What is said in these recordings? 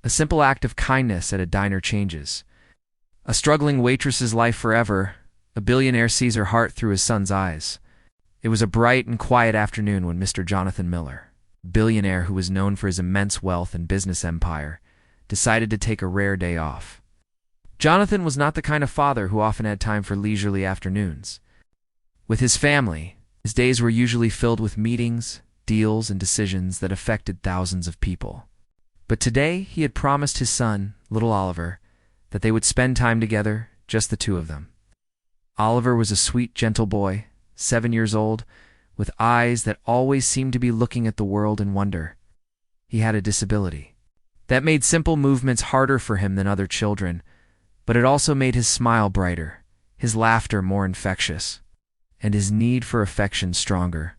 A simple act of kindness at a diner changes a struggling waitress's life forever. A billionaire sees her heart through his son's eyes. It was a bright and quiet afternoon when Mr. Jonathan Miller, billionaire who was known for his immense wealth and business empire, decided to take a rare day off. Jonathan was not the kind of father who often had time for leisurely afternoons. With his family, his days were usually filled with meetings, deals, and decisions that affected thousands of people. But today, he had promised his son, little Oliver, that they would spend time together, just the two of them. Oliver was a sweet, gentle boy, 7 years old, with eyes that always seemed to be looking at the world in wonder. He had a disability that made simple movements harder for him than other children, but it also made his smile brighter, his laughter more infectious, and his need for affection stronger.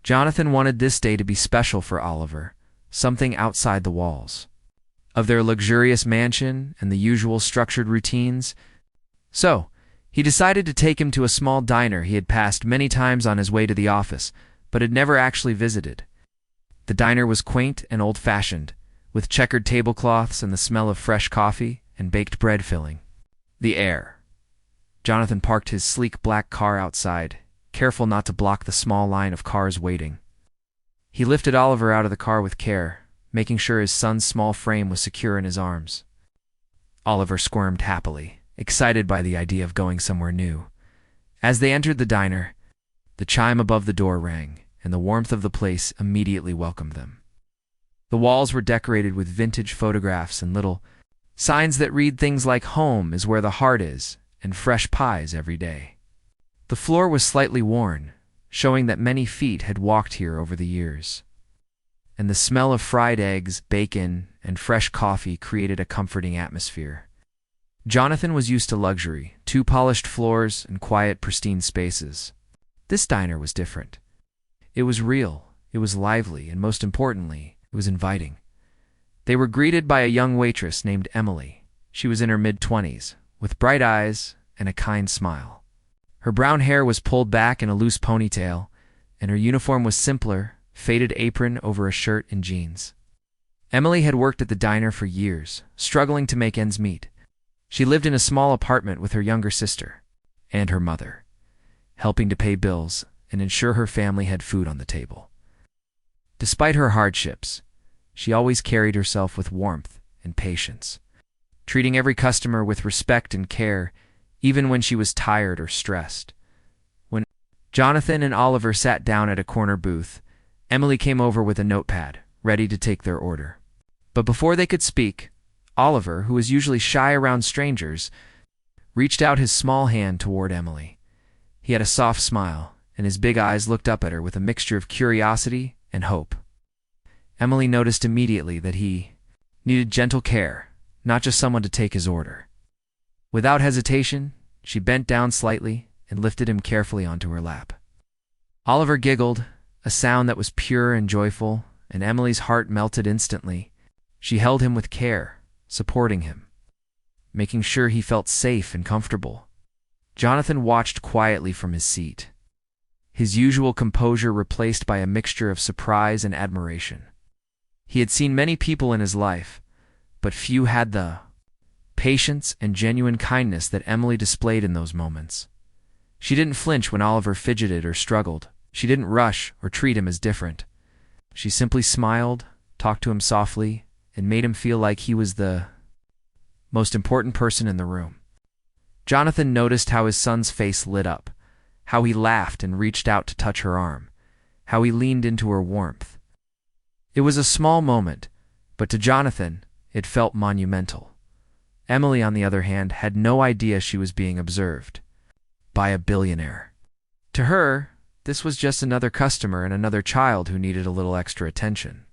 Jonathan wanted this day to be special for Oliver, something outside the walls of their luxurious mansion and the usual structured routines. So, he decided to take him to a small diner he had passed many times on his way to the office, but had never actually visited. The diner was quaint and old-fashioned, with checkered tablecloths and the smell of fresh coffee and baked bread filling the air. Jonathan parked his sleek black car outside, careful not to block the small line of cars waiting. He lifted Oliver out of the car with care, making sure his son's small frame was secure in his arms. Oliver squirmed happily, excited by the idea of going somewhere new. As they entered the diner, the chime above the door rang, and the warmth of the place immediately welcomed them. The walls were decorated with vintage photographs and little signs that read things like "Home is where the heart is," and "Fresh pies every day." The floor was slightly worn, showing that many feet had walked here over the years. And the smell of fried eggs, bacon, and fresh coffee created a comforting atmosphere. Jonathan was used to luxury, 2 polished floors, and quiet, pristine spaces. This diner was different. It was real, it was lively, and most importantly, it was inviting. They were greeted by a young waitress named Emily. She was in her mid-20s, with bright eyes and a kind smile. Her brown hair was pulled back in a loose ponytail, and her uniform was simpler, faded apron over a shirt and jeans. Emily had worked at the diner for years, struggling to make ends meet. She lived in a small apartment with her younger sister and her mother, helping to pay bills and ensure her family had food on the table. Despite her hardships, she always carried herself with warmth and patience, treating every customer with respect and care, even when she was tired or stressed. When Jonathan and Oliver sat down at a corner booth, Emily came over with a notepad, ready to take their order. But before they could speak, Oliver, who was usually shy around strangers, reached out his small hand toward Emily. He had a soft smile, and his big eyes looked up at her with a mixture of curiosity and hope. Emily noticed immediately that he needed gentle care, not just someone to take his order. Without hesitation, she bent down slightly and lifted him carefully onto her lap. Oliver giggled, a sound that was pure and joyful, and Emily's heart melted instantly. She held him with care, supporting him, making sure he felt safe and comfortable. Jonathan watched quietly from his seat, his usual composure replaced by a mixture of surprise and admiration. He had seen many people in his life, but few had the patience and genuine kindness that Emily displayed in those moments. She didn't flinch when Oliver fidgeted or struggled. She didn't rush or treat him as different. She simply smiled, talked to him softly, and made him feel like he was the most important person in the room. Jonathan noticed how his son's face lit up, how he laughed and reached out to touch her arm, how he leaned into her warmth. It was a small moment, but to Jonathan, it felt monumental. Emily, on the other hand, had no idea she was being observed by a billionaire. To her, this was just another customer and another child who needed a little extra attention.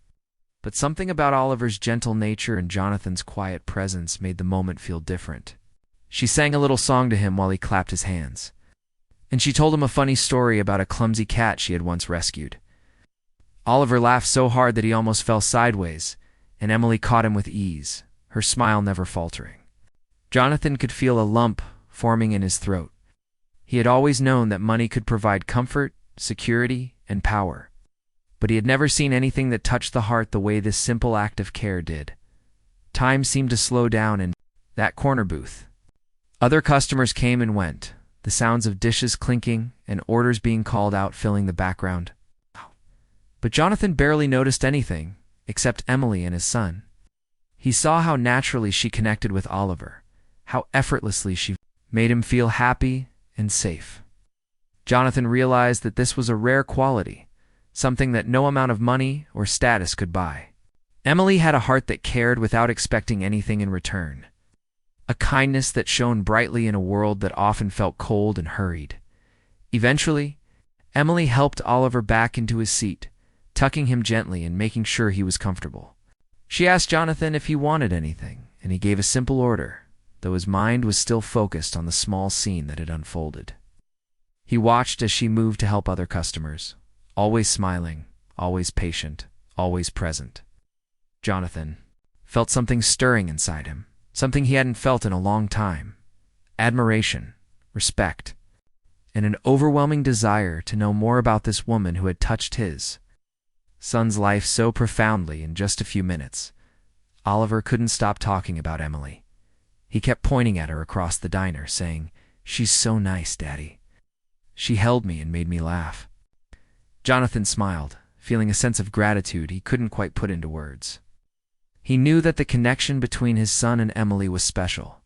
But something about Oliver's gentle nature and Jonathan's quiet presence made the moment feel different. She sang a little song to him while he clapped his hands, and she told him a funny story about a clumsy cat she had once rescued. Oliver laughed so hard that he almost fell sideways, and Emily caught him with ease, her smile never faltering. Jonathan could feel a lump forming in his throat. He had always known that money could provide comfort, security, and power, but he had never seen anything that touched the heart the way this simple act of care did. Time seemed to slow down in that corner booth. Other customers came and went, the sounds of dishes clinking and orders being called out filling the background. But Jonathan barely noticed anything, except Emily and his son. He saw how naturally she connected with Oliver, how effortlessly she made him feel happy and safe. Jonathan realized that this was a rare quality, something that no amount of money or status could buy. Emily had a heart that cared without expecting anything in return, a kindness that shone brightly in a world that often felt cold and hurried. Eventually, Emily helped Oliver back into his seat, tucking him gently and making sure he was comfortable. She asked Jonathan if he wanted anything, and he gave a simple order, though his mind was still focused on the small scene that had unfolded. He watched as she moved to help other customers, always smiling, always patient, always present. Jonathan felt something stirring inside him, something he hadn't felt in a long time: admiration, respect, and an overwhelming desire to know more about this woman who had touched his son's life so profoundly in just a few minutes. Oliver couldn't stop talking about Emily. He kept pointing at her across the diner, saying, "She's so nice, Daddy. She held me and made me laugh." Jonathan smiled, feeling a sense of gratitude he couldn't quite put into words. He knew that the connection between his son and Emily was special,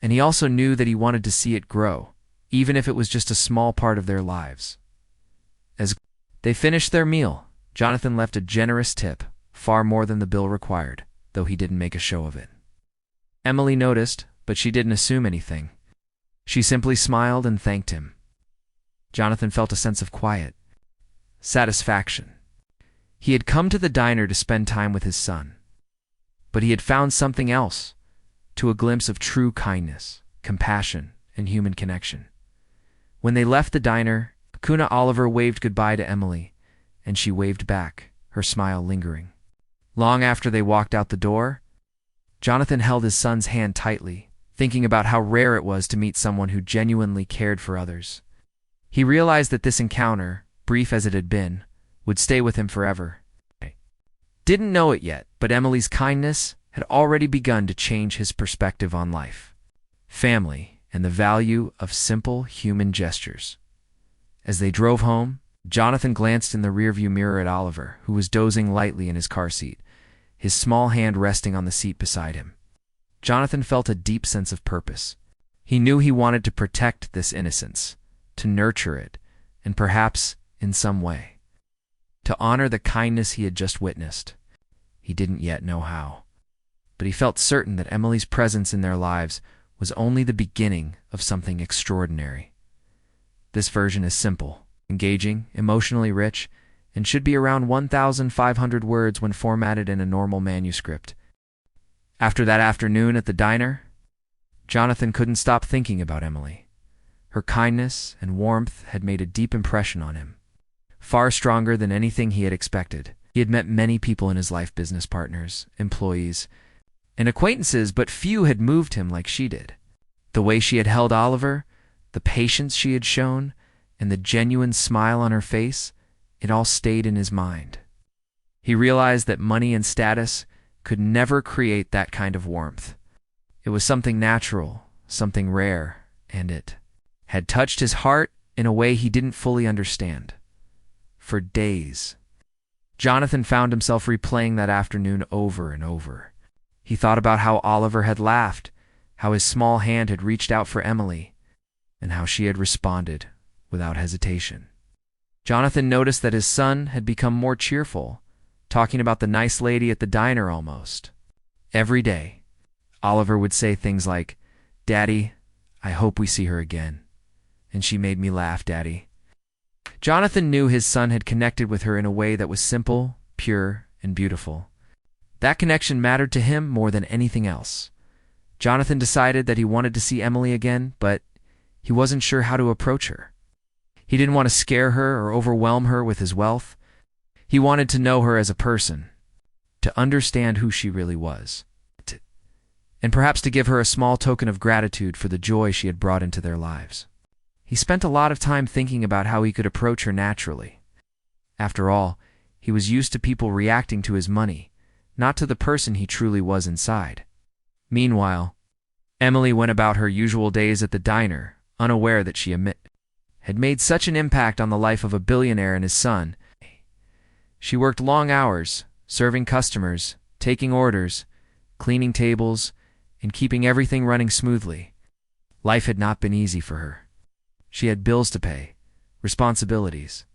and he also knew that he wanted to see it grow, even if it was just a small part of their lives. As they finished their meal, Jonathan left a generous tip, far more than the bill required, though he didn't make a show of it. Emily noticed, but she didn't assume anything. She simply smiled and thanked him. Jonathan felt a sense of quiet satisfaction. He had come to the diner to spend time with his son, but he had found something else, to a glimpse of true kindness, compassion, and human connection. When they left the diner, Kuna Oliver waved goodbye to Emily, and she waved back, her smile lingering. Long after they walked out the door, Jonathan held his son's hand tightly, thinking about how rare it was to meet someone who genuinely cared for others. He realized that this encounter, brief as it had been, would stay with him forever. Didn't know it yet, but Emily's kindness had already begun to change his perspective on life, family, and the value of simple human gestures. As they drove home, Jonathan glanced in the rearview mirror at Oliver, who was dozing lightly in his car seat, his small hand resting on the seat beside him. Jonathan felt a deep sense of purpose. He knew he wanted to protect this innocence, to nurture it, and perhaps, in some way, to honor the kindness he had just witnessed. He didn't yet know how, but he felt certain that Emily's presence in their lives was only the beginning of something extraordinary. This version is simple, engaging, emotionally rich, and should be around 1,500 words when formatted in a normal manuscript. After that afternoon at the diner, Jonathan couldn't stop thinking about Emily. Her kindness and warmth had made a deep impression on him, far stronger than anything he had expected. He had met many people in his life, business partners, employees, and acquaintances, but few had moved him like she did. The way she had held Oliver, the patience she had shown, and the genuine smile on her face, it all stayed in his mind. He realized that money and status could never create that kind of warmth. It was something natural, something rare, and it had touched his heart in a way he didn't fully understand. For days, Jonathan found himself replaying that afternoon over and over. He thought about how Oliver had laughed, how his small hand had reached out for Emily, and how she had responded without hesitation. Jonathan noticed that his son had become more cheerful, talking about the nice lady at the diner almost. Every day, Oliver would say things like, "Daddy, I hope we see her again. And she made me laugh, Daddy." Jonathan knew his son had connected with her in a way that was simple, pure, and beautiful. That connection mattered to him more than anything else. Jonathan decided that he wanted to see Emily again, but he wasn't sure how to approach her. He didn't want to scare her or overwhelm her with his wealth. He wanted to know her as a person, to understand who she really was, and perhaps to give her a small token of gratitude for the joy she had brought into their lives. He spent a lot of time thinking about how he could approach her naturally. After all, he was used to people reacting to his money, not to the person he truly was inside. Meanwhile, Emily went about her usual days at the diner, unaware that she had made such an impact on the life of a billionaire and his son. She worked long hours, serving customers, taking orders, cleaning tables, and keeping everything running smoothly. Life had not been easy for her. She had bills to pay, responsibilities.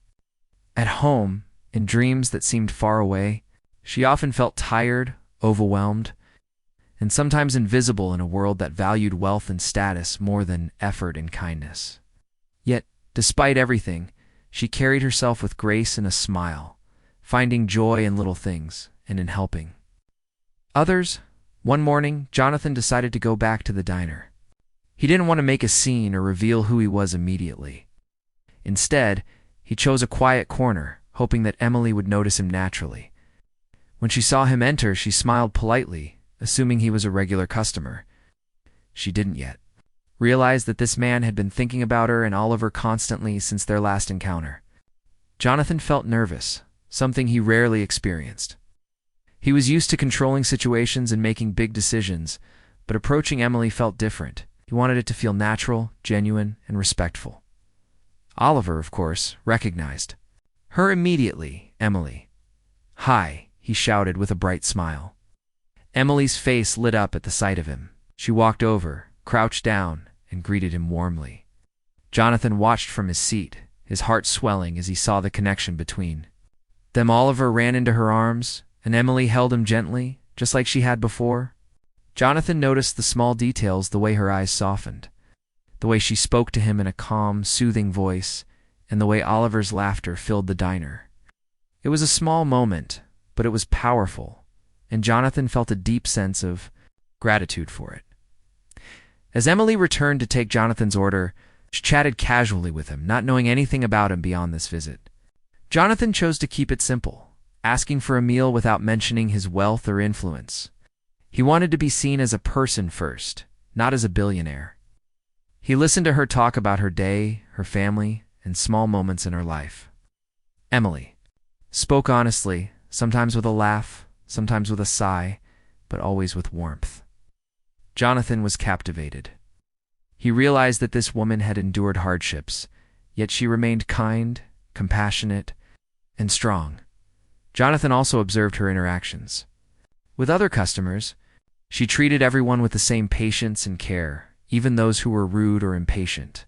At home, in dreams that seemed far away, she often felt tired, overwhelmed, and sometimes invisible in a world that valued wealth and status more than effort and kindness. Yet, despite everything, she carried herself with grace and a smile, finding joy in little things and in helping others. One morning, Jonathan decided to go back to the diner. He didn't want to make a scene or reveal who he was immediately. Instead, he chose a quiet corner, hoping that Emily would notice him naturally. When she saw him enter, she smiled politely, assuming he was a regular customer. She didn't yet realize that this man had been thinking about her and Oliver constantly since their last encounter. Jonathan felt nervous, something he rarely experienced. He was used to controlling situations and making big decisions, but approaching Emily felt different. He wanted it to feel natural, genuine, and respectful. Oliver, of course, recognized her immediately. "Emily." "Hi," he shouted with a bright smile. Emily's face lit up at the sight of him. She walked over, crouched down, and greeted him warmly. Jonathan watched from his seat, his heart swelling as he saw the connection between them. Oliver ran into her arms, and Emily held him gently, just like she had before. Jonathan noticed the small details, the way her eyes softened, the way she spoke to him in a calm, soothing voice, and the way Oliver's laughter filled the diner. It was a small moment, but it was powerful, and Jonathan felt a deep sense of gratitude for it. As Emily returned to take Jonathan's order, she chatted casually with him, not knowing anything about him beyond this visit. Jonathan chose to keep it simple, asking for a meal without mentioning his wealth or influence. He wanted to be seen as a person first, not as a billionaire. He listened to her talk about her day, her family, and small moments in her life. Emily spoke honestly, sometimes with a laugh, sometimes with a sigh, but always with warmth. Jonathan was captivated. He realized that this woman had endured hardships, yet she remained kind, compassionate, and strong. Jonathan also observed her interactions with other customers. She treated everyone with the same patience and care, even those who were rude or impatient.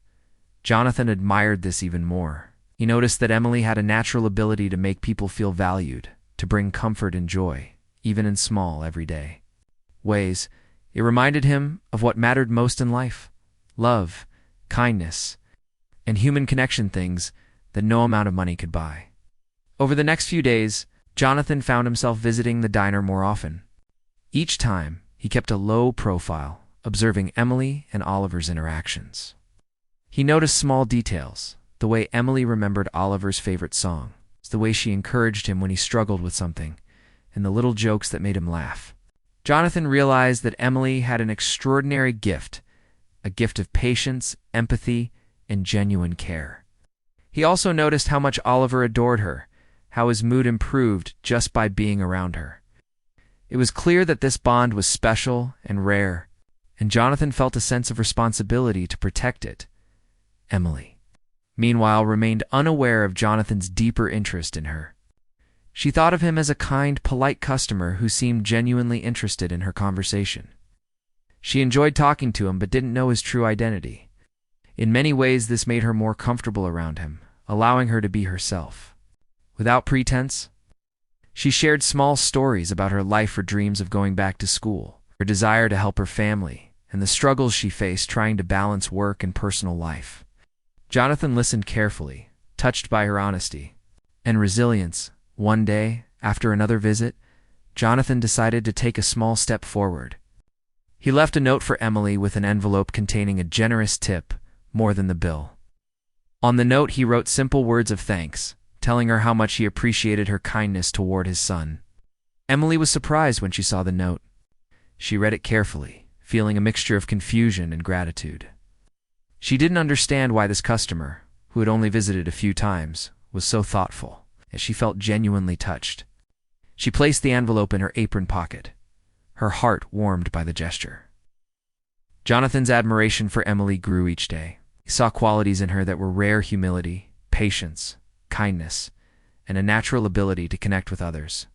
Jonathan admired this even more. He noticed that Emily had a natural ability to make people feel valued, to bring comfort and joy, even in small, everyday ways. It reminded him of what mattered most in life: love, kindness, and human connection, things that no amount of money could buy. Over the next few days, Jonathan found himself visiting the diner more often. Each time, he kept a low profile, observing Emily and Oliver's interactions. He noticed small details, the way Emily remembered Oliver's favorite song, the way she encouraged him when he struggled with something, and the little jokes that made him laugh. Jonathan realized that Emily had an extraordinary gift, a gift of patience, empathy, and genuine care. He also noticed how much Oliver adored her, how his mood improved just by being around her. It was clear that this bond was special and rare, and Jonathan felt a sense of responsibility to protect it. Emily, meanwhile, remained unaware of Jonathan's deeper interest in her. She thought of him as a kind, polite customer who seemed genuinely interested in her conversation. She enjoyed talking to him but didn't know his true identity. In many ways, this made her more comfortable around him, allowing her to be herself. Without pretense, she shared small stories about her life or dreams of going back to school, her desire to help her family, and the struggles she faced trying to balance work and personal life. Jonathan listened carefully, touched by her honesty and resilience. One day, after another visit, Jonathan decided to take a small step forward. He left a note for Emily with an envelope containing a generous tip, more than the bill. On the note, he wrote simple words of thanks, telling her how much he appreciated her kindness toward his son. Emily was surprised when she saw the note. She read it carefully, feeling a mixture of confusion and gratitude. She didn't understand why this customer, who had only visited a few times, was so thoughtful, as she felt genuinely touched. She placed the envelope in her apron pocket, her heart warmed by the gesture. Jonathan's admiration for Emily grew each day. He saw qualities in her that were rare: humility, patience, kindness, and a natural ability to connect with others.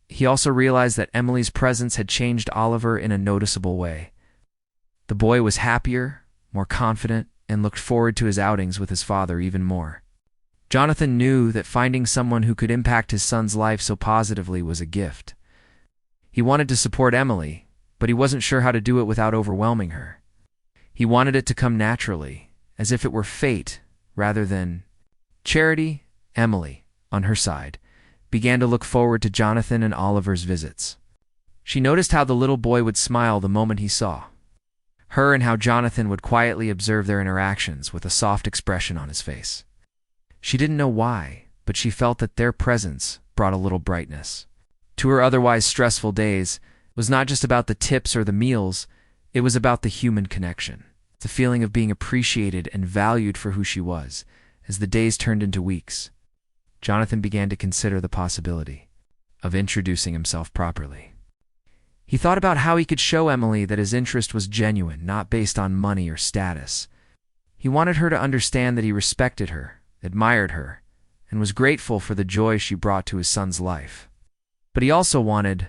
He also realized that Emily's presence had changed Oliver in a noticeable way. The boy was happier, more confident, and looked forward to his outings with his father even more. Jonathan knew that finding someone who could impact his son's life so positively was a gift. He wanted to support Emily, but he wasn't sure how to do it without overwhelming her. He wanted it to come naturally, as if it were fate rather than charity. Emily, on her side, began to look forward to Jonathan and Oliver's visits. She noticed how the little boy would smile the moment he saw her, and how Jonathan would quietly observe their interactions with a soft expression on his face. She didn't know why, but she felt that their presence brought a little brightness to her otherwise stressful days. It was not just about the tips or the meals, it was about the human connection, the feeling of being appreciated and valued for who she was. As the days turned into weeks, Jonathan began to consider the possibility of introducing himself properly. He thought about how he could show Emily that his interest was genuine, not based on money or status. He wanted her to understand that he respected her, admired her, and was grateful for the joy she brought to his son's life. But he also wanted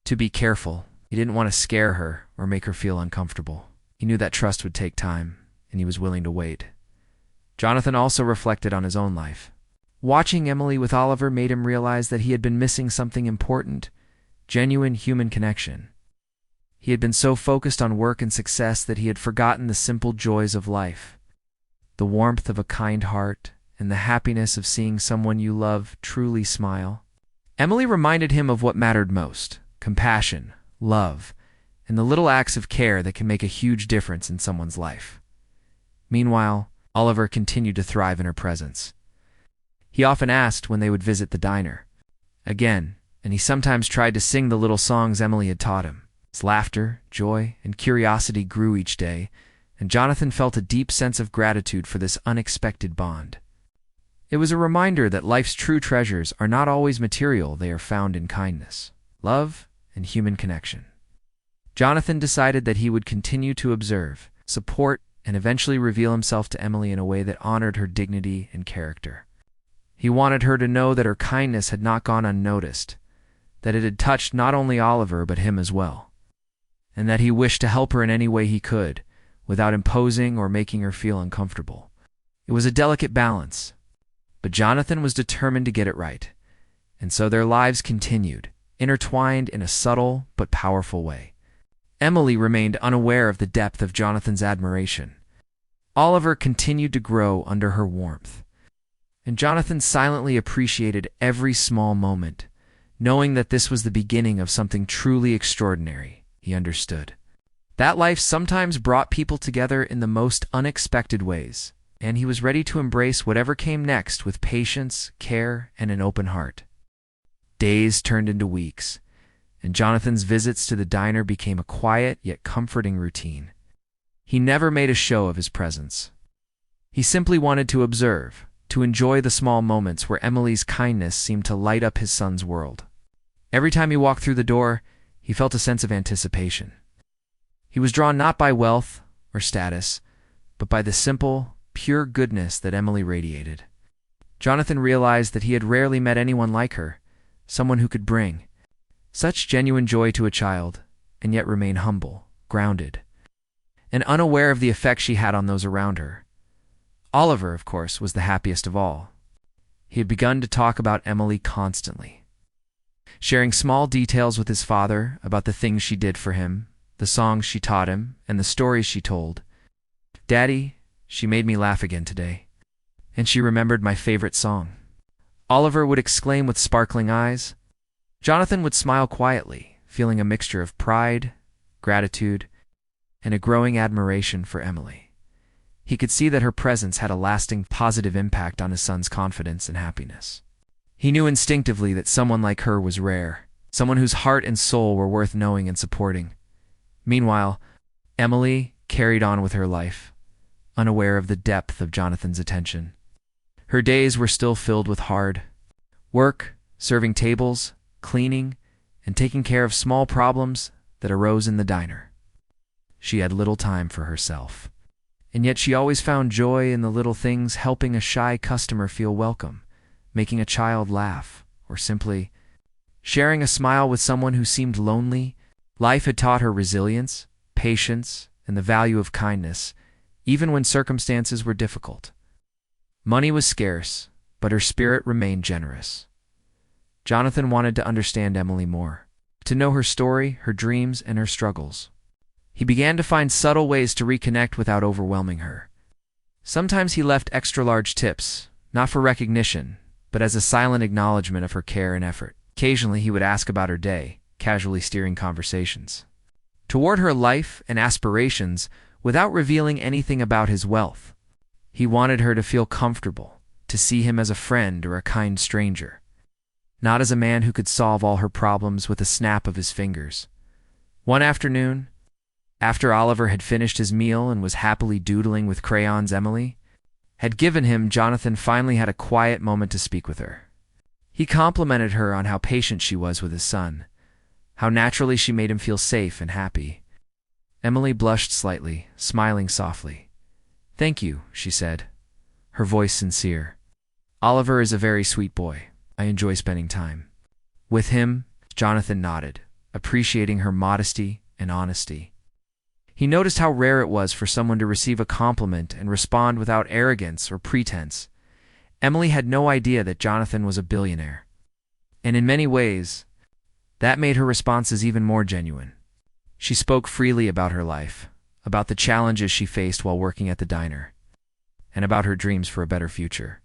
to be careful. He didn't want to scare her or make her feel uncomfortable. He knew that trust would take time, and he was willing to wait. Jonathan also reflected on his own life. Watching Emily with Oliver made him realize that he had been missing something important: genuine human connection. He had been so focused on work and success that he had forgotten the simple joys of life, the warmth of a kind heart, and the happiness of seeing someone you love truly smile. Emily reminded him of what mattered most: compassion, love, and the little acts of care that can make a huge difference in someone's life. Meanwhile, Oliver continued to thrive in her presence. He often asked when they would visit the diner again, and he sometimes tried to sing the little songs Emily had taught him. His laughter, joy, and curiosity grew each day, and Jonathan felt a deep sense of gratitude for this unexpected bond. It was a reminder that life's true treasures are not always material; they are found in kindness, love, and human connection. Jonathan decided that he would continue to observe, support, and eventually reveal himself to Emily in a way that honored her dignity and character. He wanted her to know that her kindness had not gone unnoticed, that it had touched not only Oliver but him as well, and that he wished to help her in any way he could, without imposing or making her feel uncomfortable. It was a delicate balance, but Jonathan was determined to get it right, and so their lives continued, intertwined in a subtle but powerful way. Emily remained unaware of the depth of Jonathan's admiration. Oliver continued to grow under her warmth, and Jonathan silently appreciated every small moment, knowing that this was the beginning of something truly extraordinary. He understood that life sometimes brought people together in the most unexpected ways, and he was ready to embrace whatever came next with patience, care, and an open heart. Days turned into weeks, and Jonathan's visits to the diner became a quiet yet comforting routine. He never made a show of his presence. He simply wanted to observe, to enjoy the small moments where Emily's kindness seemed to light up his son's world. Every time he walked through the door, he felt a sense of anticipation. He was drawn not by wealth or status, but by the simple, pure goodness that Emily radiated. Jonathan realized that he had rarely met anyone like her, someone who could bring such genuine joy to a child, and yet remain humble, grounded, and unaware of the effect she had on those around her. Oliver, of course, was the happiest of all. He had begun to talk about Emily constantly, sharing small details with his father about the things she did for him, the songs she taught him, and the stories she told. "Daddy, she made me laugh again today, and she remembered my favorite song," Oliver would exclaim with sparkling eyes. Jonathan would smile quietly, feeling a mixture of pride, gratitude, and a growing admiration for Emily. He could see that her presence had a lasting positive impact on his son's confidence and happiness. He knew instinctively that someone like her was rare, someone whose heart and soul were worth knowing and supporting. Meanwhile, Emily carried on with her life, unaware of the depth of Jonathan's attention. Her days were still filled with hard work, serving tables, cleaning, and taking care of small problems that arose in the diner. She had little time for herself, and yet she always found joy in the little things, helping a shy customer feel welcome, making a child laugh, or simply sharing a smile with someone who seemed lonely. Life had taught her resilience, patience, and the value of kindness, even when circumstances were difficult. Money was scarce, but her spirit remained generous. Jonathan wanted to understand Emily more, to know her story, her dreams, and her struggles. He began to find subtle ways to reconnect without overwhelming her. Sometimes he left extra-large tips, not for recognition, but as a silent acknowledgement of her care and effort. Occasionally he would ask about her day, casually steering conversations toward her life and aspirations without revealing anything about his wealth. He wanted her to feel comfortable, to see him as a friend or a kind stranger, not as a man who could solve all her problems with a snap of his fingers. One afternoon, after Oliver had finished his meal and was happily doodling with crayons Emily had given him, Jonathan finally had a quiet moment to speak with her. He complimented her on how patient she was with his son, how naturally she made him feel safe and happy. Emily blushed slightly, smiling softly. "Thank you," she said, her voice sincere. "Oliver is a very sweet boy. I enjoy spending time with him." Jonathan nodded, appreciating her modesty and honesty. He noticed how rare it was for someone to receive a compliment and respond without arrogance or pretense. Emily had no idea that Jonathan was a billionaire, and in many ways, that made her responses even more genuine. She spoke freely about her life, about the challenges she faced while working at the diner, and about her dreams for a better future.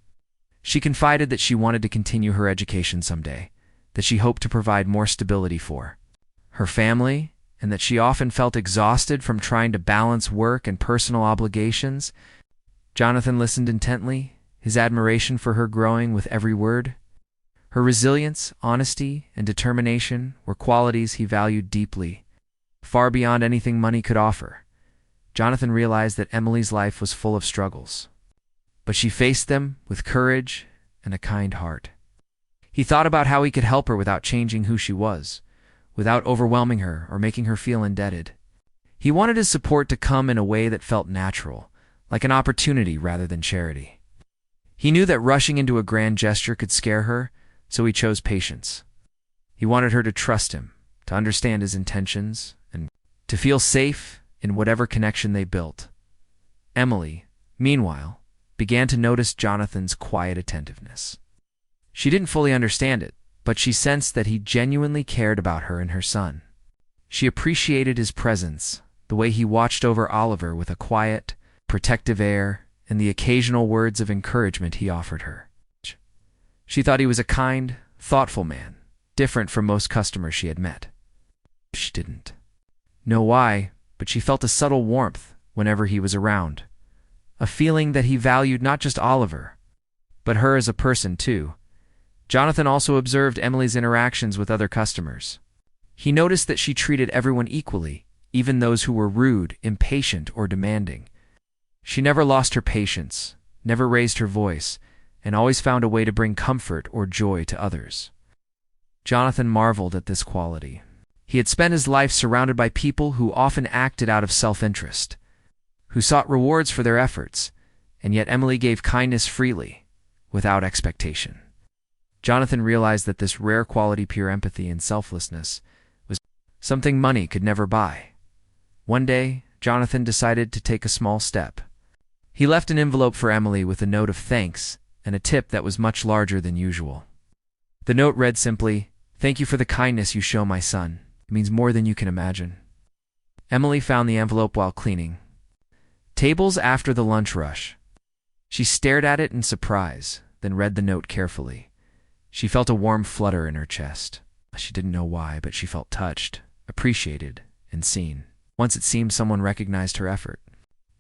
She confided that she wanted to continue her education someday, that she hoped to provide more stability for her family, and that she often felt exhausted from trying to balance work and personal obligations. Jonathan listened intently, his admiration for her growing with every word. Her resilience, honesty, and determination were qualities he valued deeply, far beyond anything money could offer. Jonathan realized that Emily's life was full of struggles, but she faced them with courage and a kind heart. He thought about how he could help her without changing who she was, without overwhelming her or making her feel indebted. He wanted his support to come in a way that felt natural, like an opportunity rather than charity. He knew that rushing into a grand gesture could scare her, so he chose patience. He wanted her to trust him, to understand his intentions, and to feel safe in whatever connection they built. Emily, meanwhile, began to notice Jonathan's quiet attentiveness. She didn't fully understand it, but she sensed that he genuinely cared about her and her son. She appreciated his presence, the way he watched over Oliver with a quiet, protective air, and the occasional words of encouragement he offered her. She thought he was a kind, thoughtful man, different from most customers she had met. She didn't know why, but she felt a subtle warmth whenever he was around, a feeling that he valued not just Oliver, but her as a person too. Jonathan also observed Emily's interactions with other customers. He noticed that she treated everyone equally, even those who were rude, impatient, or demanding. She never lost her patience, never raised her voice, and always found a way to bring comfort or joy to others. Jonathan marveled at this quality. He had spent his life surrounded by people who often acted out of self-interest, who sought rewards for their efforts, and yet Emily gave kindness freely, without expectation. Jonathan realized that this rare quality, pure empathy and selflessness, was something money could never buy. One day, Jonathan decided to take a small step. He left an envelope for Emily with a note of thanks and a tip that was much larger than usual. The note read simply, "Thank you for the kindness you show my son. It means more than you can imagine." Emily found the envelope while cleaning tables after the lunch rush. She stared at it in surprise, then read the note carefully. She felt a warm flutter in her chest. She didn't know why, but she felt touched, appreciated, and seen. Once it seemed someone recognized her effort,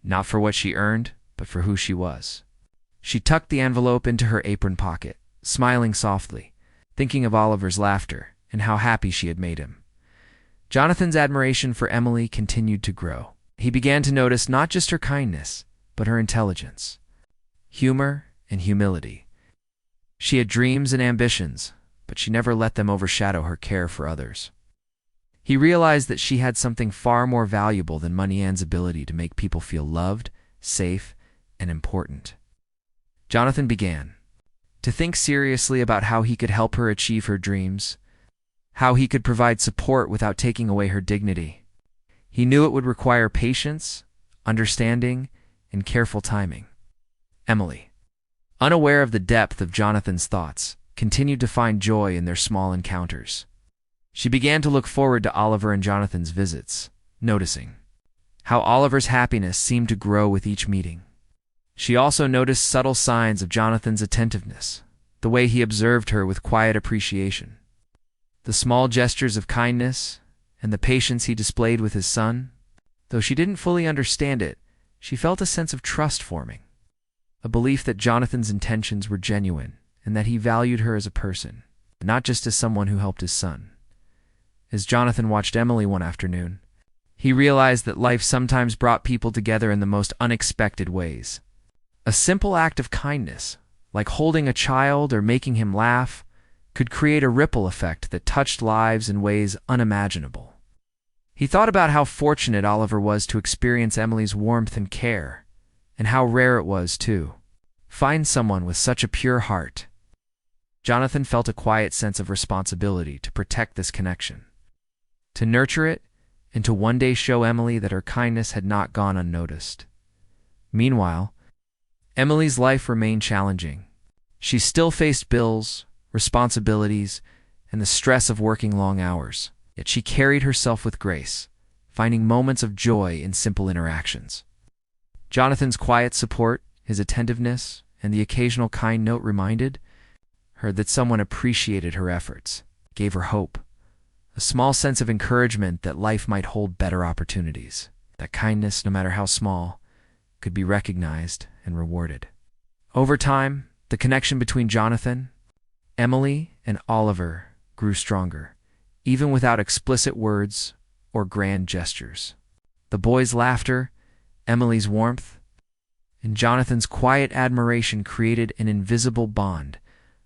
not for what she earned, but for who she was. She tucked the envelope into her apron pocket, smiling softly, thinking of Oliver's laughter and how happy she had made him. Jonathan's admiration for Emily continued to grow. He began to notice not just her kindness, but her intelligence, humor, and humility. She had dreams and ambitions, but she never let them overshadow her care for others. He realized that she had something far more valuable than Money Ann's ability to make people feel loved, safe, and important. Jonathan began to think seriously about how he could help her achieve her dreams, how he could provide support without taking away her dignity. He knew it would require patience, understanding, and careful timing. Emily, unaware of the depth of Jonathan's thoughts, continued to find joy in their small encounters. She began to look forward to Oliver and Jonathan's visits, noticing how Oliver's happiness seemed to grow with each meeting. She also noticed subtle signs of Jonathan's attentiveness, the way he observed her with quiet appreciation. The small gestures of kindness and the patience he displayed with his son. Though she didn't fully understand it, she felt a sense of trust forming, a belief that Jonathan's intentions were genuine and that he valued her as a person, not just as someone who helped his son. As Jonathan watched Emily one afternoon, he realized that life sometimes brought people together in the most unexpected ways. A simple act of kindness, like holding a child or making him laugh, could create a ripple effect that touched lives in ways unimaginable. He thought about how fortunate Oliver was to experience Emily's warmth and care, and how rare it was, too. Find someone with such a pure heart. Jonathan felt a quiet sense of responsibility to protect this connection, to nurture it, and to one day show Emily that her kindness had not gone unnoticed. Meanwhile, Emily's life remained challenging. She still faced bills, responsibilities, and the stress of working long hours. Yet she carried herself with grace, finding moments of joy in simple interactions. Jonathan's quiet support, his attentiveness, and the occasional kind note reminded her that someone appreciated her efforts, gave her hope, a small sense of encouragement that life might hold better opportunities, that kindness, no matter how small, could be recognized and rewarded. Over time, the connection between Jonathan, Emily, and Oliver grew stronger, even without explicit words or grand gestures. The boys' laughter, Emily's warmth, and Jonathan's quiet admiration created an invisible bond,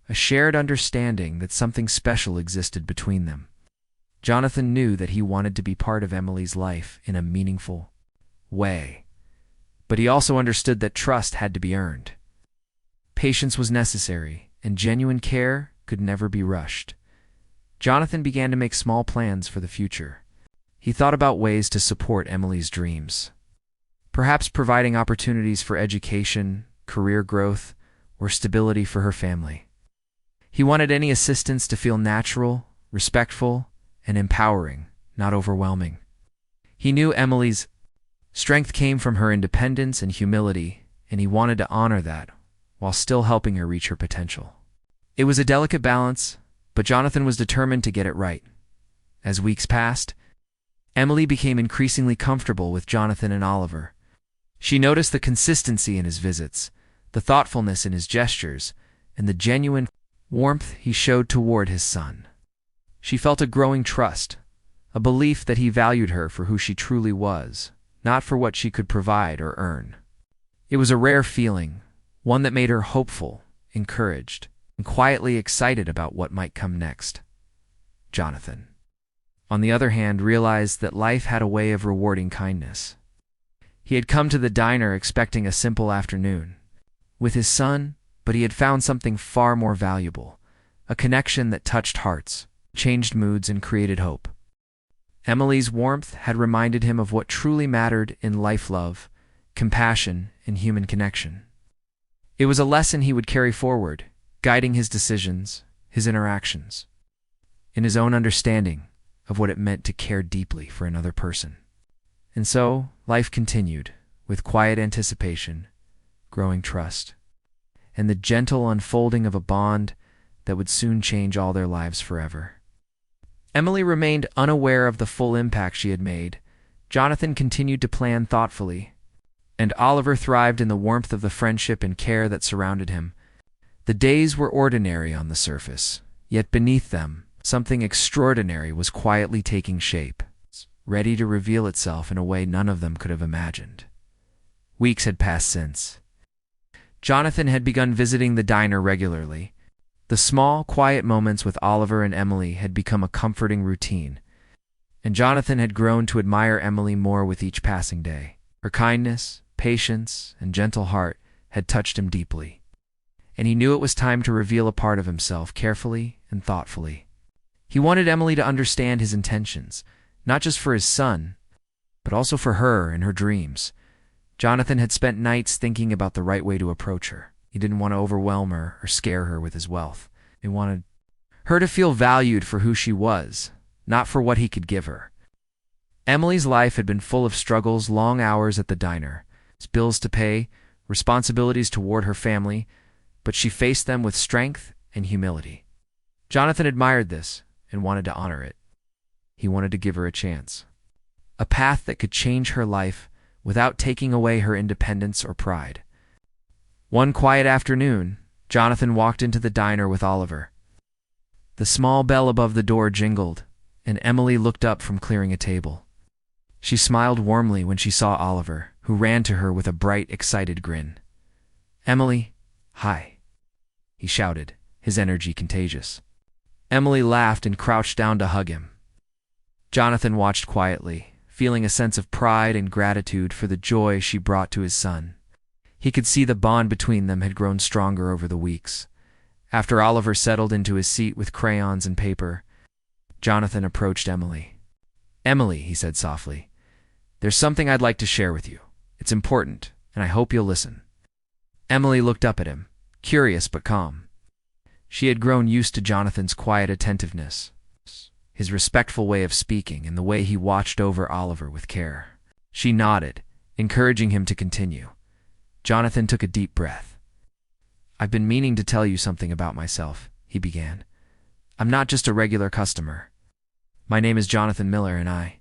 a shared understanding that something special existed between them. Jonathan knew that he wanted to be part of Emily's life in a meaningful way, but he also understood that trust had to be earned. Patience was necessary, and genuine care could never be rushed. Jonathan began to make small plans for the future. He thought about ways to support Emily's dreams, perhaps providing opportunities for education, career growth, or stability for her family. He wanted any assistance to feel natural, respectful, and empowering, not overwhelming. He knew Emily's strength came from her independence and humility, and he wanted to honor that while still helping her reach her potential. It was a delicate balance, but Jonathan was determined to get it right. As weeks passed, Emily became increasingly comfortable with Jonathan and Oliver. She noticed the consistency in his visits, the thoughtfulness in his gestures, and the genuine warmth he showed toward his son. She felt a growing trust, a belief that he valued her for who she truly was, not for what she could provide or earn. It was a rare feeling, one that made her hopeful, encouraged, and quietly excited about what might come next. Jonathan, on the other hand, realized that life had a way of rewarding kindness. He had come to the diner expecting a simple afternoon with his son, but he had found something far more valuable, a connection that touched hearts, changed moods, and created hope. Emily's warmth had reminded him of what truly mattered in life: love, compassion, and human connection. It was a lesson he would carry forward, guiding his decisions, his interactions, in his own understanding of what it meant to care deeply for another person. And so, life continued, with quiet anticipation, growing trust, and the gentle unfolding of a bond that would soon change all their lives forever. Emily remained unaware of the full impact she had made. Jonathan continued to plan thoughtfully, and Oliver thrived in the warmth of the friendship and care that surrounded him. The days were ordinary on the surface, yet beneath them, something extraordinary was quietly taking shape, ready to reveal itself in a way none of them could have imagined. Weeks had passed since. Jonathan had begun visiting the diner regularly, The small, quiet moments with Oliver and Emily had become a comforting routine, and Jonathan had grown to admire Emily more with each passing day. Her kindness, patience, and gentle heart had touched him deeply, and he knew it was time to reveal a part of himself carefully and thoughtfully. He wanted Emily to understand his intentions, not just for his son, but also for her and her dreams. Jonathan had spent nights thinking about the right way to approach her. He didn't want to overwhelm her or scare her with his wealth. He wanted her to feel valued for who she was, not for what he could give her. Emily's life had been full of struggles, long hours at the diner, bills to pay, responsibilities toward her family, but she faced them with strength and humility. Jonathan admired this and wanted to honor it. He wanted to give her a chance, a path that could change her life without taking away her independence or pride. One quiet afternoon, Jonathan walked into the diner with Oliver. The small bell above the door jingled, and Emily looked up from clearing a table. She smiled warmly when she saw Oliver, who ran to her with a bright, excited grin. "Emily, hi," he shouted, his energy contagious. Emily laughed and crouched down to hug him. Jonathan watched quietly, feeling a sense of pride and gratitude for the joy she brought to his son. He could see the bond between them had grown stronger over the weeks. After Oliver settled into his seat with crayons and paper, Jonathan approached Emily. "Emily," he said softly, "there's something I'd like to share with you. It's important, and I hope you'll listen." Emily looked up at him, curious but calm. She had grown used to Jonathan's quiet attentiveness, his respectful way of speaking, and the way he watched over Oliver with care. She nodded, encouraging him to continue. Jonathan took a deep breath. "I've been meaning to tell you something about myself," he began. "I'm not just a regular customer. My name is Jonathan Miller, and I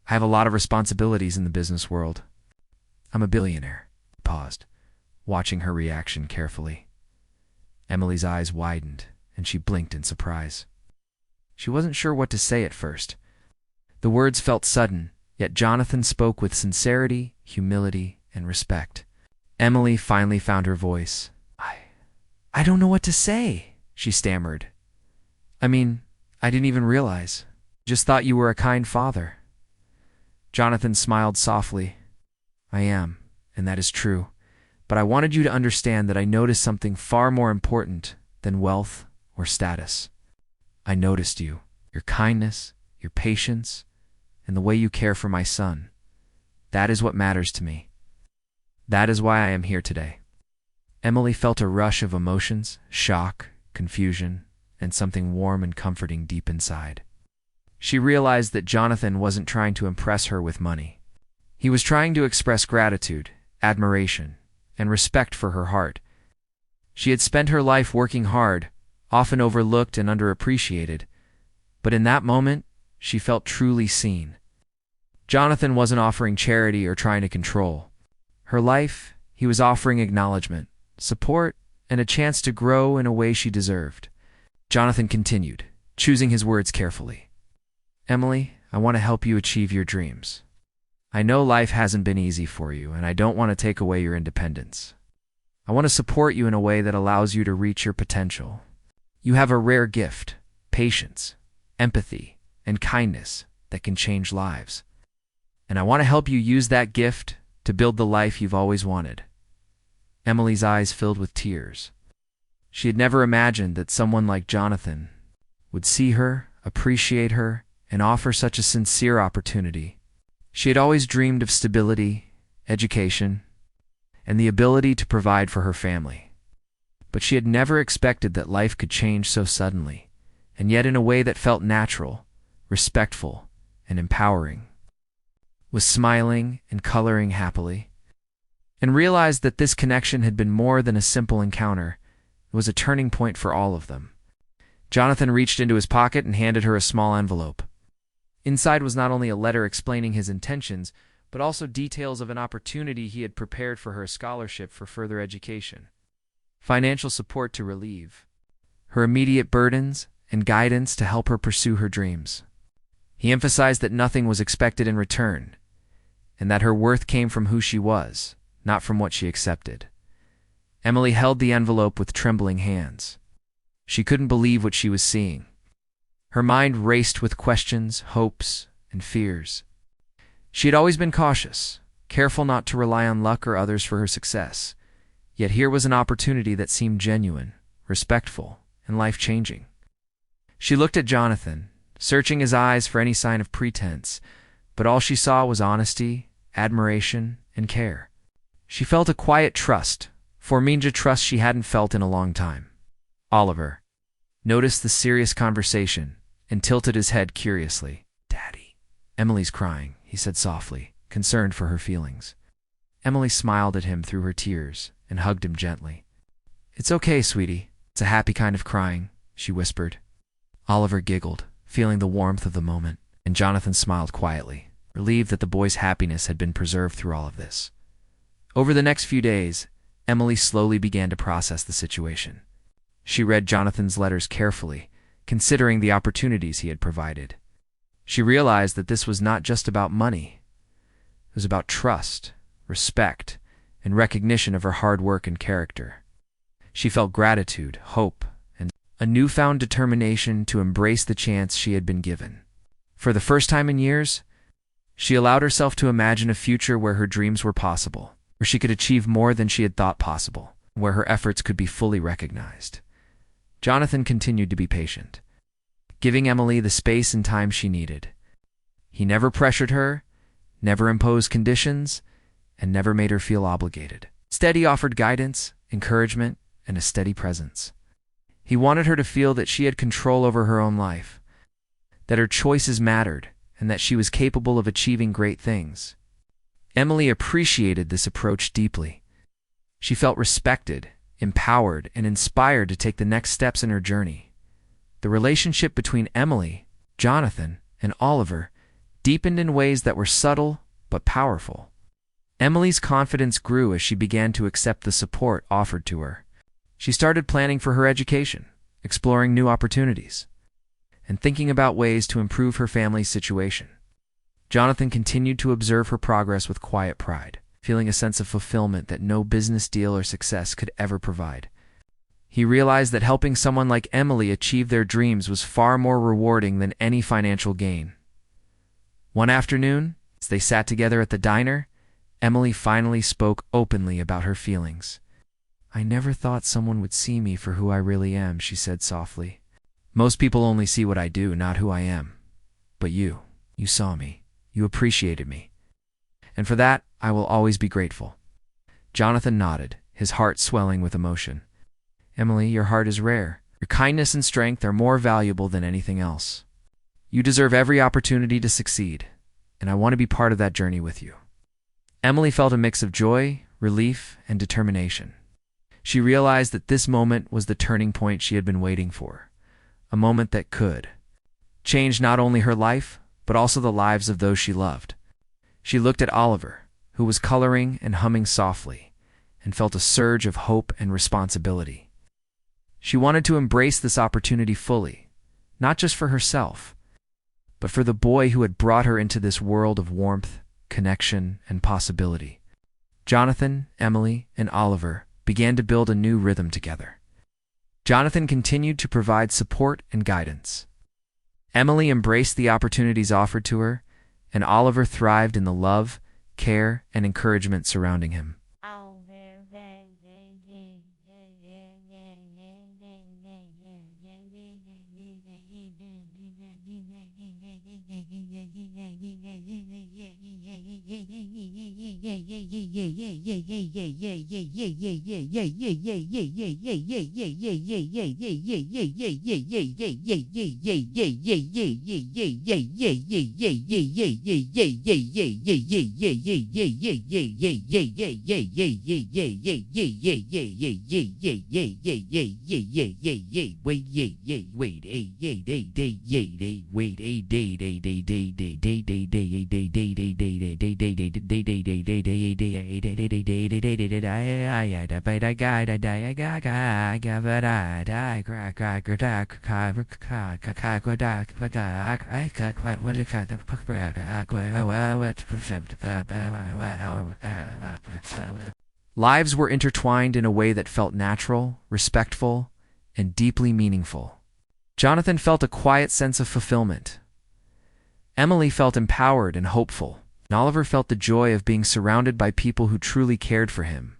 have a lot of responsibilities in the business world. I'm a billionaire." He paused, watching her reaction carefully. Emily's eyes widened, and she blinked in surprise. She wasn't sure what to say at first. The words felt sudden, yet Jonathan spoke with sincerity, humility, and respect. Emily finally found her voice. I don't know what to say," she stammered. I didn't even realize. Just thought you were a kind father." Jonathan smiled softly. "I am, and that is true. But I wanted you to understand that I noticed something far more important than wealth or status. I noticed you, your kindness, your patience, and the way you care for my son. That is what matters to me. That is why I am here today." Emily felt a rush of emotions, shock, confusion, and something warm and comforting deep inside. She realized that Jonathan wasn't trying to impress her with money. He was trying to express gratitude, admiration, and respect for her heart. She had spent her life working hard, often overlooked and underappreciated, but in that moment, she felt truly seen. Jonathan wasn't offering charity or trying to control her life. He was offering acknowledgement, support, and a chance to grow in a way she deserved. Jonathan continued, choosing his words carefully. "Emily, I want to help you achieve your dreams. I know life hasn't been easy for you, and I don't want to take away your independence. I want to support you in a way that allows you to reach your potential. You have a rare gift, patience, empathy, and kindness that can change lives. And I want to help you use that gift to build the life you've always wanted." Emily's eyes filled with tears. She had never imagined that someone like Jonathan would see her, appreciate her, and offer such a sincere opportunity. She had always dreamed of stability, education, and the ability to provide for her family. But she had never expected that life could change so suddenly, and yet in a way that felt natural, respectful, and empowering. Was smiling and coloring happily, and realized that this connection had been more than a simple encounter. It was a turning point for all of them. Jonathan reached into his pocket and handed her a small envelope. Inside was not only a letter explaining his intentions, but also details of an opportunity he had prepared for her, a scholarship for further education, financial support to relieve her immediate burdens, and guidance to help her pursue her dreams. He emphasized that nothing was expected in return, and that her worth came from who she was, not from what she accepted. Emily held the envelope with trembling hands. She couldn't believe what she was seeing. Her mind raced with questions, hopes, and fears. She had always been cautious, careful not to rely on luck or others for her success. Yet here was an opportunity that seemed genuine, respectful, and life-changing. She looked at Jonathan, searching his eyes for any sign of pretense, but all she saw was honesty, admiration, and care. She felt a quiet trust, Forminja trust she hadn't felt in a long time. Oliver noticed the serious conversation and tilted his head curiously. "Daddy, Emily's crying," he said softly, concerned for her feelings. Emily smiled at him through her tears and hugged him gently. "It's okay, sweetie. It's a happy kind of crying," she whispered. Oliver giggled, feeling the warmth of the moment, and Jonathan smiled quietly, relieved that the boy's happiness had been preserved through all of this. Over the next few days, Emily slowly began to process the situation. She read Jonathan's letters carefully, considering the opportunities he had provided. She realized that this was not just about money. It was about trust, respect, and recognition of her hard work and character. She felt gratitude, hope, and a newfound determination to embrace the chance she had been given. For the first time in years, she allowed herself to imagine a future where her dreams were possible, where she could achieve more than she had thought possible, where her efforts could be fully recognized. Jonathan continued to be patient, giving Emily the space and time she needed. He never pressured her, never imposed conditions, and never made her feel obligated. Instead, he offered guidance, encouragement, and a steady presence. He wanted her to feel that she had control over her own life, that her choices mattered, and that she was capable of achieving great things. Emily appreciated this approach deeply. She felt respected, empowered, and inspired to take the next steps in her journey. The relationship between Emily, Jonathan, and Oliver deepened in ways that were subtle but powerful. Emily's confidence grew as she began to accept the support offered to her. She started planning for her education, exploring new opportunities, and thinking about ways to improve her family's situation. Jonathan continued to observe her progress with quiet pride, feeling a sense of fulfillment that no business deal or success could ever provide. He realized that helping someone like Emily achieve their dreams was far more rewarding than any financial gain. One afternoon, as they sat together at the diner, Emily finally spoke openly about her feelings. "I never thought someone would see me for who I really am," she said softly. "Most people only see what I do, not who I am. But you saw me. You appreciated me. And for that, I will always be grateful." Jonathan nodded, his heart swelling with emotion. "Emily, your heart is rare. Your kindness and strength are more valuable than anything else. You deserve every opportunity to succeed, and I want to be part of that journey with you." Emily felt a mix of joy, relief, and determination. She realized that this moment was the turning point she had been waiting for, a moment that could change not only her life, but also the lives of those she loved. She looked at Oliver, who was coloring and humming softly, and felt a surge of hope and responsibility. She wanted to embrace this opportunity fully, not just for herself, but for the boy who had brought her into this world of warmth, connection, and possibility. Jonathan, Emily, and Oliver began to build a new rhythm together. Jonathan continued to provide support and guidance. Emily embraced the opportunities offered to her, and Oliver thrived in the love, care, and encouragement surrounding him. Lives were intertwined in a way that felt natural, respectful, and deeply meaningful. Jonathan felt a quiet sense of fulfillment. Emily felt empowered and hopeful, and Oliver felt the joy of being surrounded by people who truly cared for him.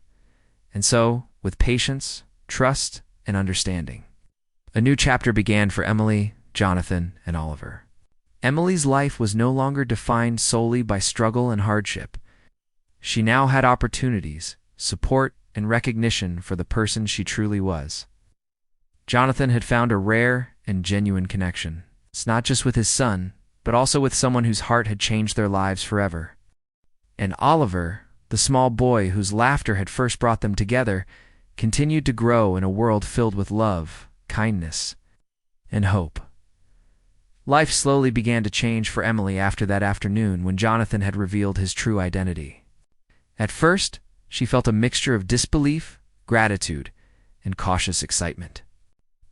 And so, with patience, trust, and understanding, a new chapter began for Emily, Jonathan, and Oliver. Emily's life was no longer defined solely by struggle and hardship. She now had opportunities, support, and recognition for the person she truly was. Jonathan had found a rare and genuine connection. It's not just with his son, but also with someone whose heart had changed their lives forever. And Oliver, the small boy whose laughter had first brought them together, continued to grow in a world filled with love, kindness, and hope. Life slowly began to change for Emily after that afternoon when Jonathan had revealed his true identity. At first, she felt a mixture of disbelief, gratitude, and cautious excitement.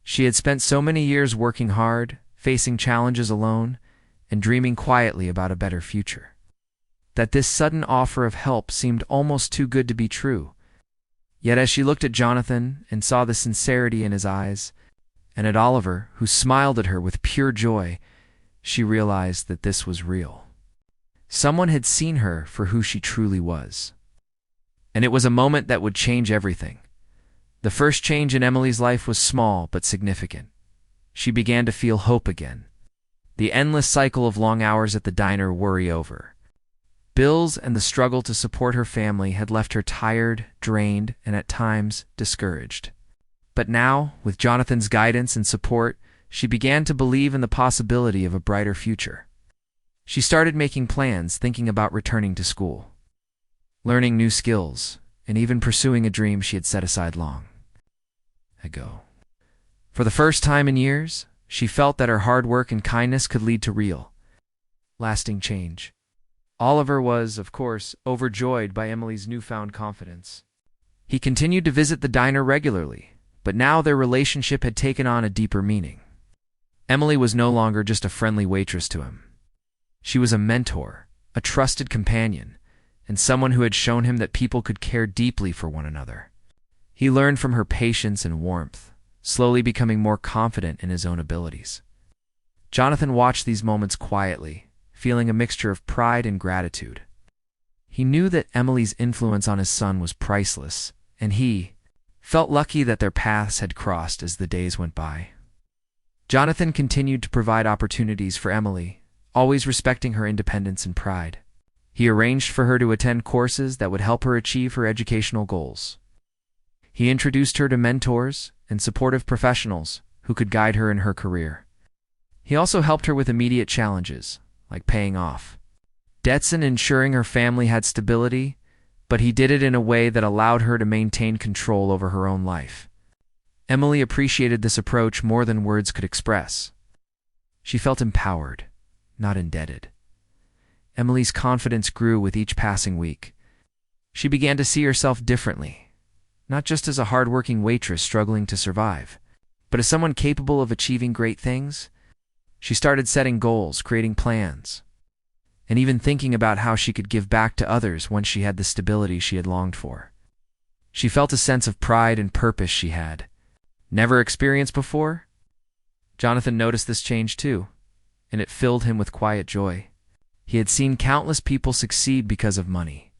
She had spent so many years working hard, facing challenges alone, and dreaming quietly about a better future, that this sudden offer of help seemed almost too good to be true. Yet as she looked at Jonathan and saw the sincerity in his eyes, and at Oliver, who smiled at her with pure joy, she realized that this was real. Someone had seen her for who she truly was. And it was a moment that would change everything. The first change in Emily's life was small but significant. She began to feel hope again. The endless cycle of long hours at the diner worry over. Bills and the struggle to support her family had left her tired, drained, and at times discouraged. But now, with Jonathan's guidance and support, she began to believe in the possibility of a brighter future. She started making plans, thinking about returning to school, learning new skills, and even pursuing a dream she had set aside long ago. For the first time in years, she felt that her hard work and kindness could lead to real, lasting change. Oliver was, of course, overjoyed by Emily's newfound confidence. He continued to visit the diner regularly, but now their relationship had taken on a deeper meaning. Emily was no longer just a friendly waitress to him. She was a mentor, a trusted companion, and someone who had shown him that people could care deeply for one another. He learned from her patience and warmth, slowly becoming more confident in his own abilities. Jonathan watched these moments quietly, feeling a mixture of pride and gratitude. He knew that Emily's influence on his son was priceless, and he felt lucky that their paths had crossed as the days went by. Jonathan continued to provide opportunities for Emily, always respecting her independence and pride. He arranged for her to attend courses that would help her achieve her educational goals. He introduced her to mentors and supportive professionals who could guide her in her career. He also helped her with immediate challenges, like paying off debts and ensuring her family had stability, but he did it in a way that allowed her to maintain control over her own life. Emily appreciated this approach more than words could express. She felt empowered, not indebted. Emily's confidence grew with each passing week. She began to see herself differently, not just as a hard-working waitress struggling to survive, but as someone capable of achieving great things. She started setting goals, creating plans, and even thinking about how she could give back to others once she had the stability she had longed for. She felt a sense of pride and purpose she had never experienced before. Jonathan noticed this change too, and it filled him with quiet joy. He had seen countless people succeed because of money,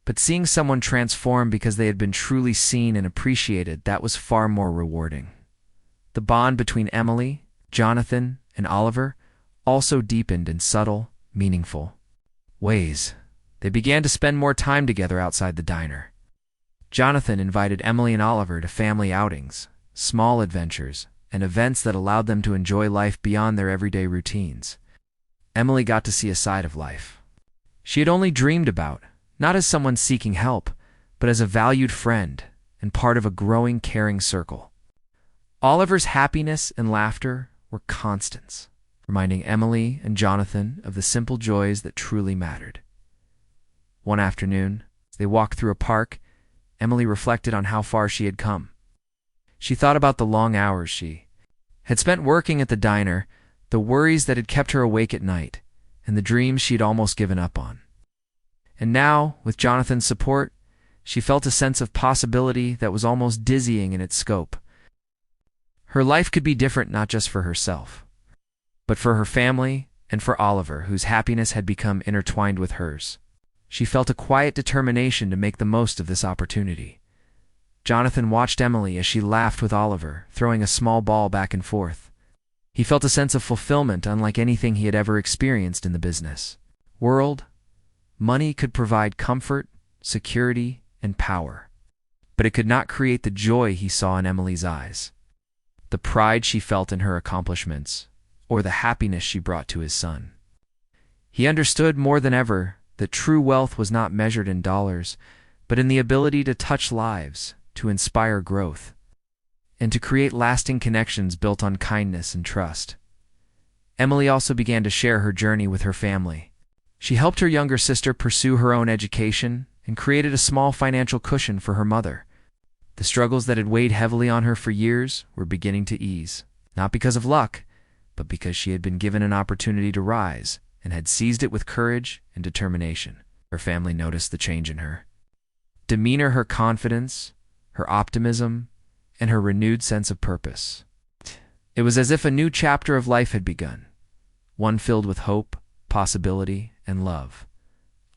but seeing someone transform because they had been truly seen and appreciated, that was far more rewarding. The bond between Emily, Jonathan, and Oliver also deepened in subtle, meaningful ways. They began to spend more time together outside the diner. Jonathan invited Emily and Oliver to family outings, small adventures, and events that allowed them to enjoy life beyond their everyday routines. Emily got to see a side of life she had only dreamed about, not as someone seeking help, but as a valued friend and part of a growing, caring circle. Oliver's happiness and laughter were constants, reminding Emily and Jonathan of the simple joys that truly mattered. One afternoon, as they walked through a park, Emily reflected on how far she had come. She thought about the long hours she had spent working at the diner, the worries that had kept her awake at night, and the dreams she had almost given up on. And now, with Jonathan's support, she felt a sense of possibility that was almost dizzying in its scope. Her life could be different not just for herself, but for her family and for Oliver, whose happiness had become intertwined with hers. She felt a quiet determination to make the most of this opportunity. Jonathan watched Emily as she laughed with Oliver, throwing a small ball back and forth. He felt a sense of fulfillment unlike anything he had ever experienced in the business world. Money could provide comfort, security, and power, but it could not create the joy he saw in Emily's eyes, the pride she felt in her accomplishments, or the happiness she brought to his son. He understood more than ever that true wealth was not measured in dollars, but in the ability to touch lives, to inspire growth, and to create lasting connections built on kindness and trust. Emily also began to share her journey with her family. She helped her younger sister pursue her own education and created a small financial cushion for her mother. The struggles that had weighed heavily on her for years were beginning to ease, not because of luck, but because she had been given an opportunity to rise and had seized it with courage and determination. Her family noticed the change in her demeanor, her confidence, her optimism, and her renewed sense of purpose. It was as if a new chapter of life had begun, one filled with hope, possibility, and love.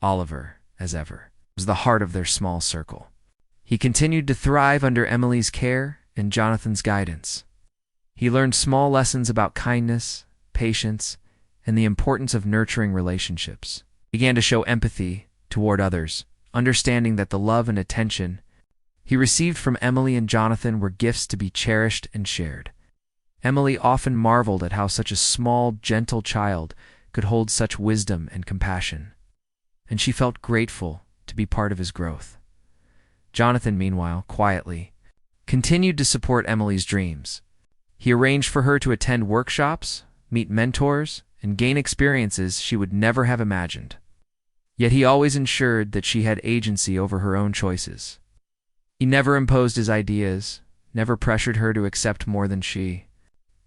Oliver, as ever, was the heart of their small circle. He continued to thrive under Emily's care and Jonathan's guidance. He learned small lessons about kindness, patience, and the importance of nurturing relationships. He began to show empathy toward others, understanding that the love and attention he received from Emily and Jonathan were gifts to be cherished and shared. Emily often marveled at how such a small, gentle child could hold such wisdom and compassion, and she felt grateful to be part of his growth. Jonathan, meanwhile, quietly, continued to support Emily's dreams. He arranged for her to attend workshops, meet mentors, and gain experiences she would never have imagined. Yet he always ensured that she had agency over her own choices. He never imposed his ideas, never pressured her to accept more than she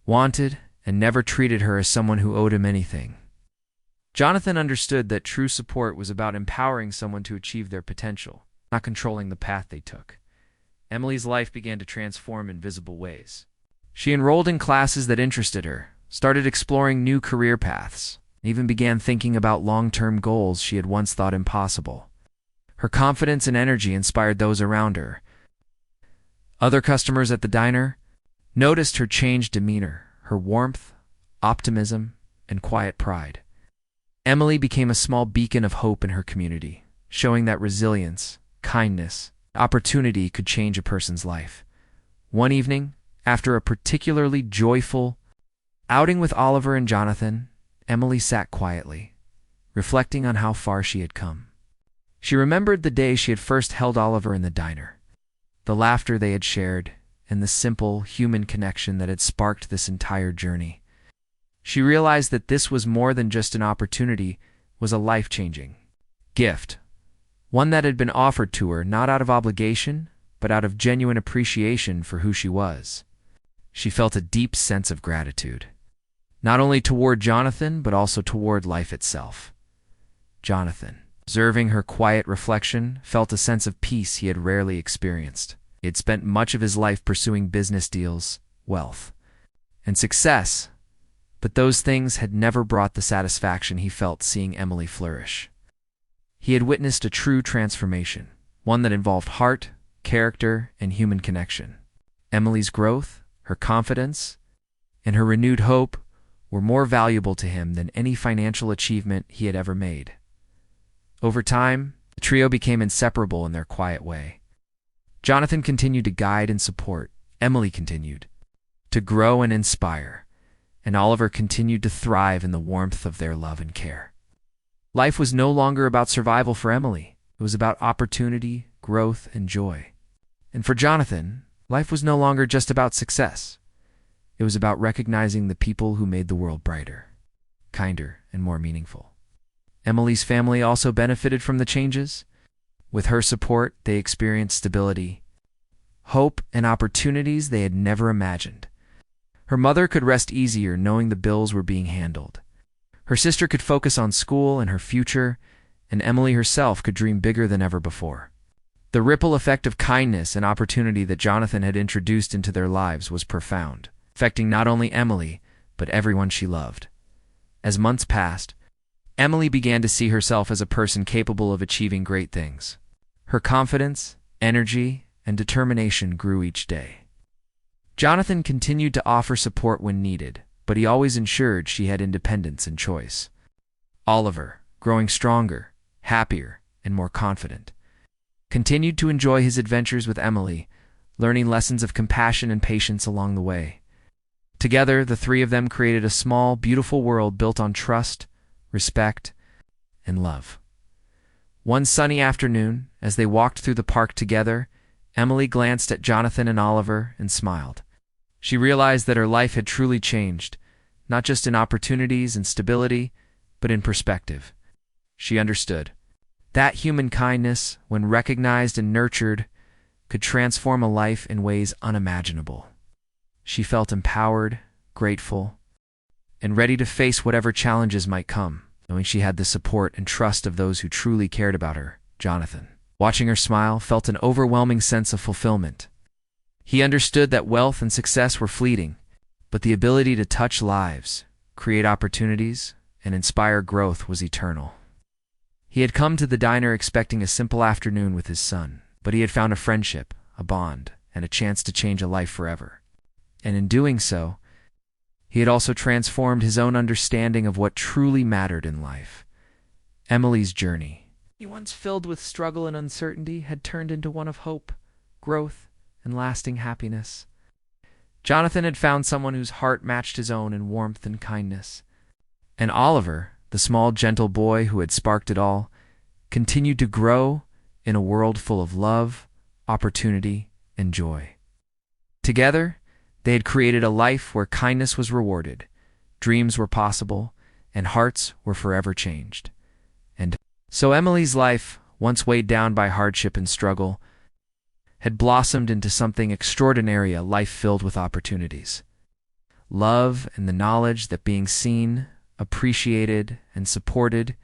wanted, and never treated her as someone who owed him anything. Jonathan understood that true support was about empowering someone to achieve their potential, not controlling the path they took. Emily's life began to transform in visible ways. She enrolled in classes that interested her, started exploring new career paths, and even began thinking about long-term goals she had once thought impossible. Her confidence and energy inspired those around her. Other customers at the diner noticed her changed demeanor, her warmth, optimism, and quiet pride. Emily became a small beacon of hope in her community, showing that resilience, kindness, opportunity could change a person's life. One evening, after a particularly joyful outing with Oliver and Jonathan, Emily sat quietly, reflecting on how far she had come. She remembered the day she had first held Oliver in the diner, the laughter they had shared, and the simple, human connection that had sparked this entire journey. She realized that this was more than just an opportunity, was a life-changing gift, one that had been offered to her not out of obligation, but out of genuine appreciation for who she was. She felt a deep sense of gratitude, not only toward Jonathan, but also toward life itself. Jonathan, observing her quiet reflection, felt a sense of peace he had rarely experienced. He had spent much of his life pursuing business deals, wealth, and success, but those things had never brought the satisfaction he felt seeing Emily flourish. He had witnessed a true transformation, one that involved heart, character, and human connection. Emily's growth, her confidence, and her renewed hope were more valuable to him than any financial achievement he had ever made. Over time, the trio became inseparable in their quiet way. Jonathan continued to guide and support, Emily continued to grow and inspire, and Oliver continued to thrive in the warmth of their love and care. Life was no longer about survival for Emily. It was about opportunity, growth, and joy. And for Jonathan, life was no longer just about success. It was about recognizing the people who made the world brighter, kinder, and more meaningful. Emily's family also benefited from the changes. With her support, they experienced stability, hope, and opportunities they had never imagined. Her mother could rest easier knowing the bills were being handled. Her sister could focus on school and her future, and Emily herself could dream bigger than ever before. The ripple effect of kindness and opportunity that Jonathan had introduced into their lives was profound. affecting not only Emily, but everyone she loved. As months passed, Emily began to see herself as a person capable of achieving great things. Her confidence, energy, and determination grew each day. Jonathan continued to offer support when needed, but he always ensured she had independence and choice. Oliver, growing stronger, happier, and more confident, continued to enjoy his adventures with Emily, learning lessons of compassion and patience along the way. Together, the three of them created a small, beautiful world built on trust, respect, and love. One sunny afternoon, as they walked through the park together, Emily glanced at Jonathan and Oliver and smiled. She realized that her life had truly changed, not just in opportunities and stability, but in perspective. She understood that human kindness, when recognized and nurtured, could transform a life in ways unimaginable. She felt empowered, grateful, and ready to face whatever challenges might come, knowing she had the support and trust of those who truly cared about her. Jonathan, watching her smile, felt an overwhelming sense of fulfillment. He understood that wealth and success were fleeting, but the ability to touch lives, create opportunities, and inspire growth was eternal. He had come to the diner expecting a simple afternoon with his son, but he had found a friendship, a bond, and a chance to change a life forever. And in doing so, he had also transformed his own understanding of what truly mattered in life. Emily's journey, once filled with struggle and uncertainty, had turned into one of hope, growth, and lasting happiness. Jonathan had found someone whose heart matched his own in warmth and kindness. And Oliver, the small, gentle boy who had sparked it all, continued to grow in a world full of love, opportunity, and joy. Together, they had created a life where kindness was rewarded, dreams were possible, and hearts were forever changed. And so Emily's life, once weighed down by hardship and struggle, had blossomed into something extraordinary, a life filled with opportunities. Love and the knowledge that being seen, appreciated, and supported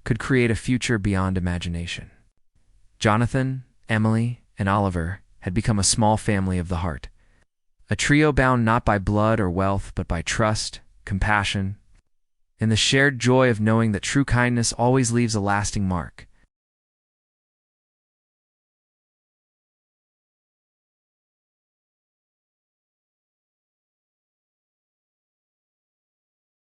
could create a future beyond imagination. Jonathan, Emily, and Oliver had become a small family of the heart. A trio bound not by blood or wealth, but by trust, compassion, and the shared joy of knowing that true kindness always leaves a lasting mark.